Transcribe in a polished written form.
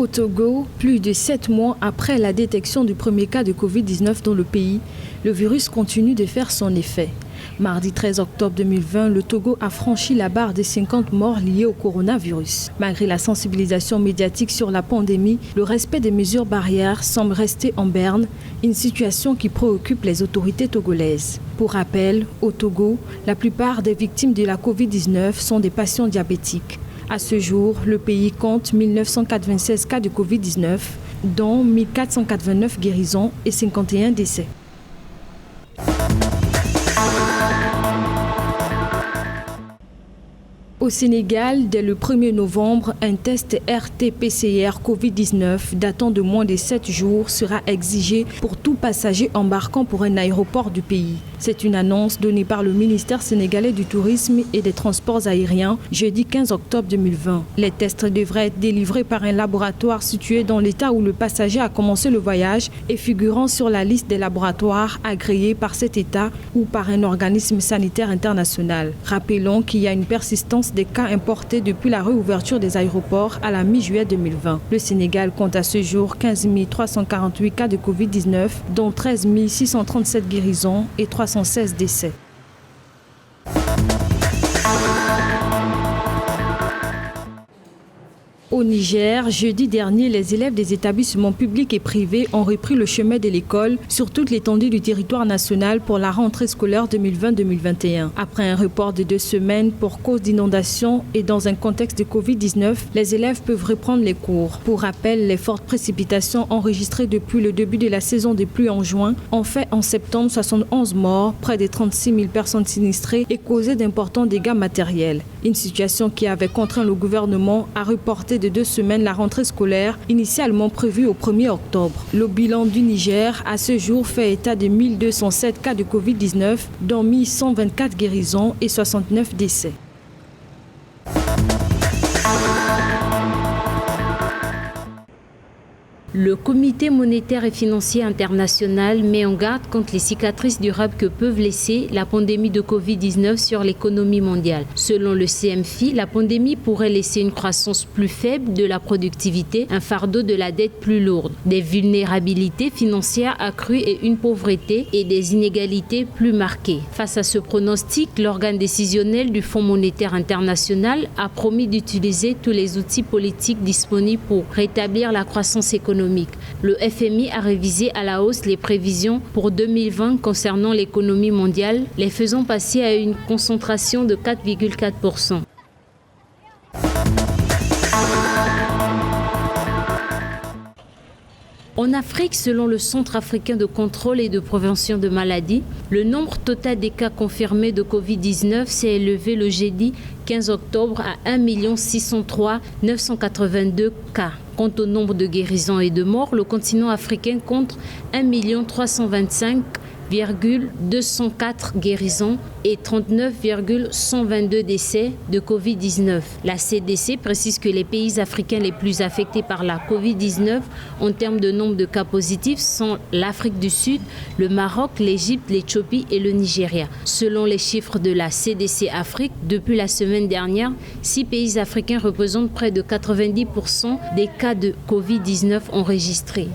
Au Togo, plus de 7 mois après la détection du premier cas de Covid-19 dans le pays, le virus continue de faire son effet. Mardi 13 octobre 2020, le Togo a franchi la barre des 50 morts liés au coronavirus. Malgré la sensibilisation médiatique sur la pandémie, le respect des mesures barrières semble rester en berne, une situation qui préoccupe les autorités togolaises. Pour rappel, au Togo, la plupart des victimes de la Covid-19 sont des patients diabétiques. À ce jour, le pays compte 1996 cas de Covid-19, dont 1489 guérisons et 51 décès. Au Sénégal, dès le 1er novembre, un test RT-PCR Covid-19 datant de moins de 7 jours sera exigé pour tout passager embarquant pour un aéroport du pays. C'est une annonce donnée par le ministère sénégalais du Tourisme et des Transports aériens jeudi 15 octobre 2020. Les tests devraient être délivrés par un laboratoire situé dans l'État où le passager a commencé le voyage et figurant sur la liste des laboratoires agréés par cet État ou par un organisme sanitaire international. Rappelons qu'il y a une persistance des cas importés depuis la réouverture des aéroports à la mi-juillet 2020. Le Sénégal compte à ce jour 15 348 cas de Covid-19, dont 13 637 guérisons et 316 décès. Au Niger, jeudi dernier, les élèves des établissements publics et privés ont repris le chemin de l'école sur toute l'étendue du territoire national pour la rentrée scolaire 2020-2021. Après un report de 2 semaines pour cause d'inondation et dans un contexte de Covid-19, les élèves peuvent reprendre les cours. Pour rappel, les fortes précipitations enregistrées depuis le début de la saison des pluies en juin ont fait en septembre 71 morts, près de 36 000 personnes sinistrées et causé d'importants dégâts matériels. Une situation qui avait contraint le gouvernement à reporter de 2 semaines la rentrée scolaire initialement prévue au 1er octobre. Le bilan du Niger à ce jour fait état de 1207 cas de Covid-19, dont 1124 guérisons et 69 décès. Le Comité monétaire et financier international met en garde contre les cicatrices durables que peuvent laisser la pandémie de Covid-19 sur l'économie mondiale. Selon le CMFI, la pandémie pourrait laisser une croissance plus faible de la productivité, un fardeau de la dette plus lourde, des vulnérabilités financières accrues et une pauvreté et des inégalités plus marquées. Face à ce pronostic, l'organe décisionnel du Fonds monétaire international a promis d'utiliser tous les outils politiques disponibles pour rétablir la croissance économique. Le FMI a révisé à la hausse les prévisions pour 2020 concernant l'économie mondiale, les faisant passer à une concentration de 4,4%. En Afrique, selon le Centre africain de contrôle et de prévention de maladies, le nombre total des cas confirmés de Covid-19 s'est élevé le jeudi 15 octobre à 1 603 982 cas. Quant au nombre de guérisons et de morts, le continent africain compte 1 325 204 guérisons et 39,122 décès de Covid-19. La CDC précise que les pays africains les plus affectés par la Covid-19 en termes de nombre de cas positifs sont l'Afrique du Sud, le Maroc, l'Égypte, l'Éthiopie et le Nigeria. Selon les chiffres de la CDC Afrique, depuis la semaine dernière, 6 pays africains représentent près de 90% des cas de Covid-19 enregistrés.